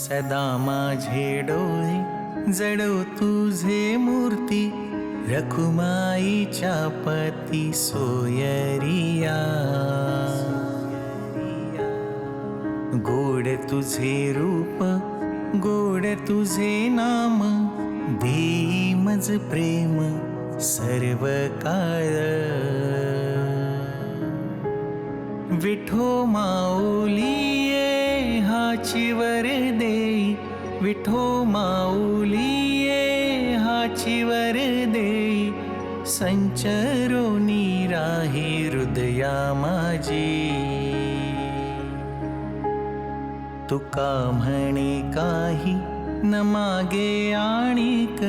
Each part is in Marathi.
सदा माझे डोळे जडो तुझे मूर्ती, रखुमाईच्या पती सोयरिया. गोड तुझे रूप, गोड तुझे नाम, देई मज प्रेम सर्व काळ. विठो माऊलिये हाची वर देई, विठो माऊलिये हाची वर देई, संचरोनी राही हृदया माझी. तुका म्हणे काही न मागे आणिक,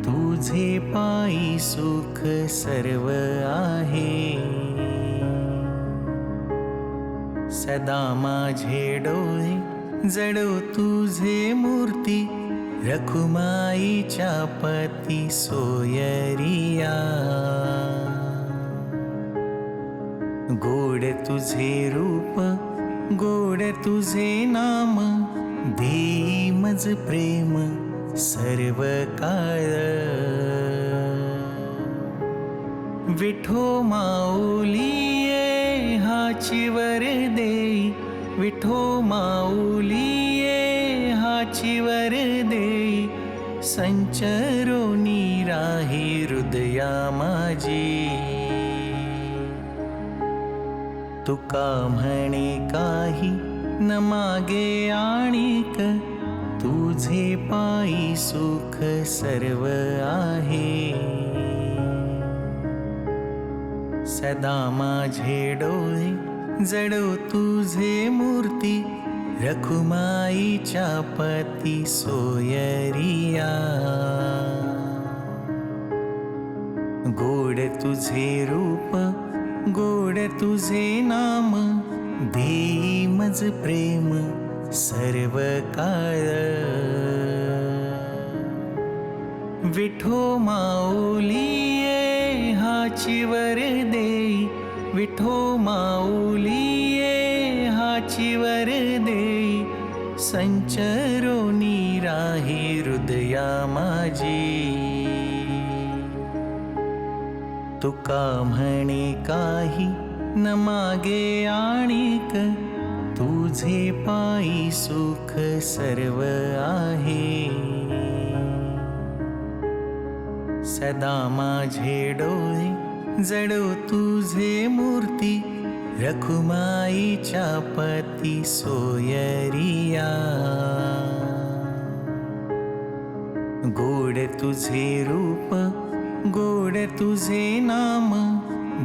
तुझे पायी सुख सर्व आहे. सदा माझे डोळे जडो तुझे मूर्ती, रखुमाईच्या पती सोयरिया. गोड तुझे रूप, गोड तुझे नाम, देई मज प्रेम सर्व काळ. विठो माऊलिये हाची वर देई, विठो माऊलिये हाची वर देई, संचरोनी राही हृदया माझी. तुका म्हणे काही न मागे आणिक, तुझे पायी सुख सर्व आहे. सदा माझे डोळे जडो तुझे मूर्ती, रखुमाईच्या पती सोयरिया. गोड तुझे रूप, गोड तुझे नाम, देई मज प्रेम सर्व काळ. विठो माऊलिये हाची वर देई, विठो माऊलिये हाची वर देई, संचरोनी राही हृदया माझी. तुका म्हणे काही न मागे आणिक, तुझे पायी सुख सर्व आहे. सदा माझे डोळे जडो तुझे मूर्ती, रखुमाईच्या पती सोयरिया. गोड तुझे रूप, गोड तुझे नाम,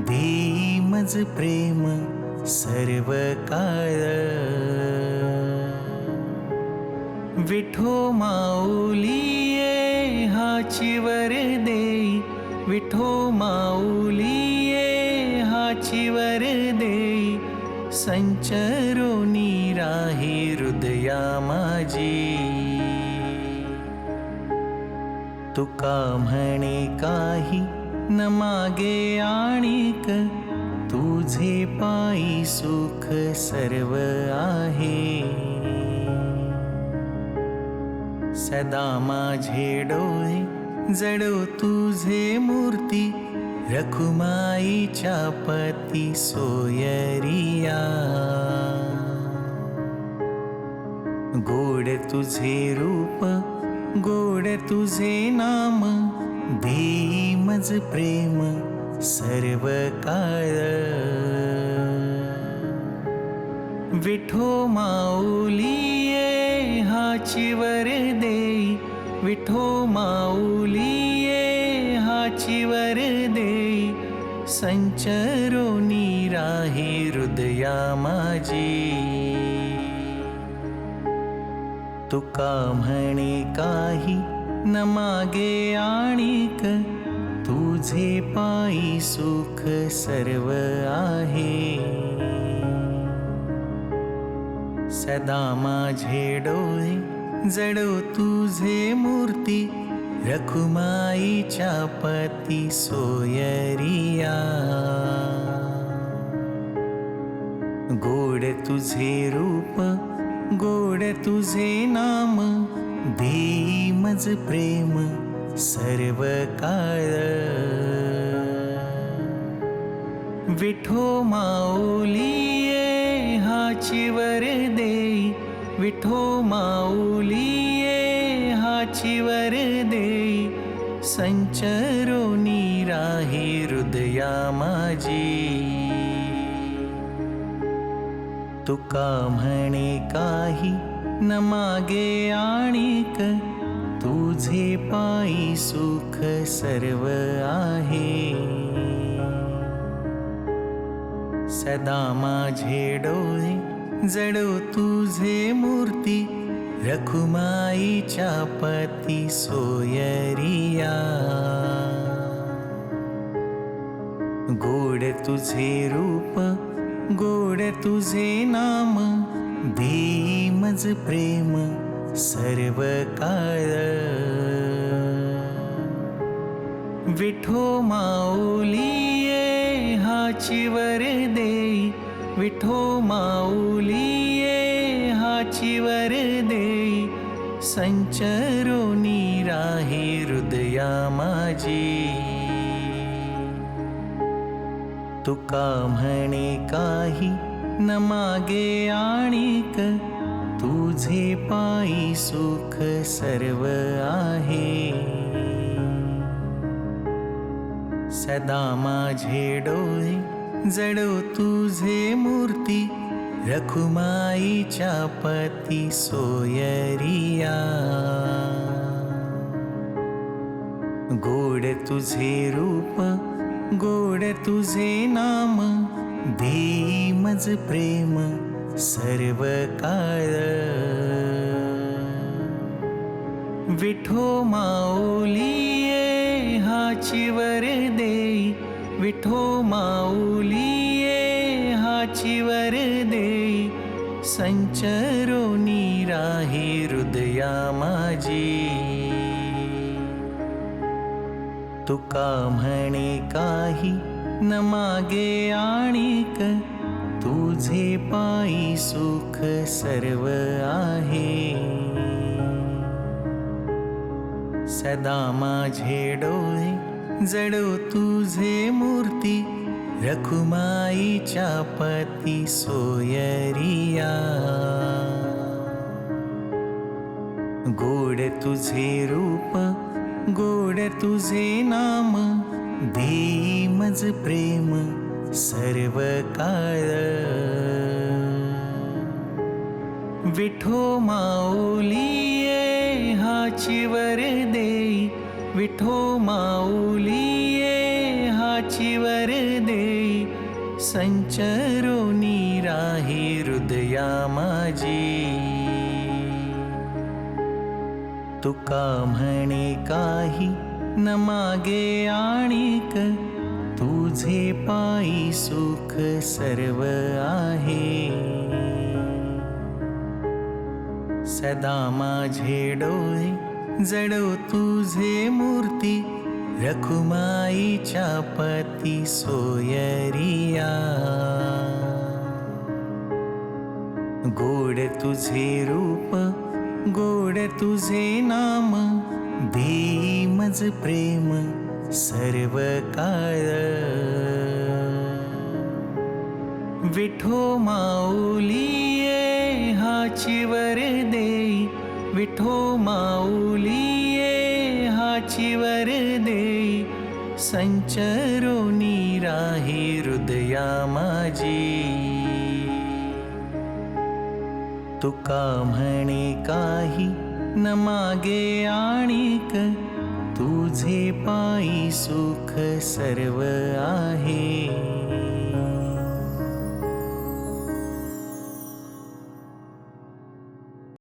देई मज प्रेम सर्व काळ. विठो माऊलिये हाची वर देई, विठो माऊलिये हाची वर देई, संचरोनी राही हृदया माझी. तुका म्हणे काही न मागे आणिक, तुझे पायी सुख सर्व आहे. सदा माझे डोळे जडो तुझे मूर्ती, रखुमाईच्या पती सोयरिया. गोड तुझे रूप, गोड तुझे नाम, देई मज प्रेम सर्व काळ. विठो माऊलिये हाची वर देई, विठो माऊलिये हाची वर देई, संचरोनी राही हृदया माझी. तुका म्हणे काही न मागे आणिक, तुझे पायी सुख सर्व आहे. सदा माझे डोळे जडो तुझे मूर्ती, रखुमाईच्या पती सोयरिया. गोड तुझे रूप, गोड तुझे नाम देई मज प्रेम सर्व काळ विठो माऊलिये हाची वर देई विठो माऊलिये हाची वर देई संचरोनी राही हृदया माझी तुका म्हणे काही न मागे आणिक तुझे पायी सुख सर्व आहे सदा माझे डोळे जडो तुझे मूर्ती रखुमाईच्या पती सोयरिया गोड तुझे रूप गोड तुझे नाम देई मज प्रेम सर्व काळ विठो माऊलिये हाची वर देई विठो माऊलिये हाची वर देई संचरोनी राही हृदया माझी तुका म्हणे काही न मागे आणिक तुझे पायी सुख सर्व आहे सदा माझे डोळे जडो तुझे मूर्ती रखुमाईच्या पती सोयरिया गोड तुझे रूप गोड तुझे नाम देई मज प्रेम सर्व काळ विठो माऊलिये हाची वर देई विठो माऊलिये हाची वर देई संचरोनी राही हृदया माझी तुका म्हणे काही न मागे आणिक तुझे पायी सुख सर्व आहे सदा माझे डोळे जडो तुझे मूर्ती रखुमाईच्या पती सोयरिया गोड तुझे रूप गोड तुझे नाम देई मज प्रेम सर्व काळ विठो माऊलिये हाची वर देई विठो माऊलिये हाची वर देई संचरोनी राही हृदया माझी तुका म्हणे काही न मागे आणिक तुझे पायी सुख सर्व आहे सदा माझे डोळे जडो तुझे मूर्ती रखुमाईच्या पती सोयरिया गोड तुझे रूप गोड तुझे नाम देई मज प्रेम सर्व काळ विठो माऊलिये हाची वर देई विठो माऊलिये हाची वर देई संचरोनी राही हृदया माझी तुका म्हणे काही न मागे आणिक तुझे पायी सुख सर्व आहे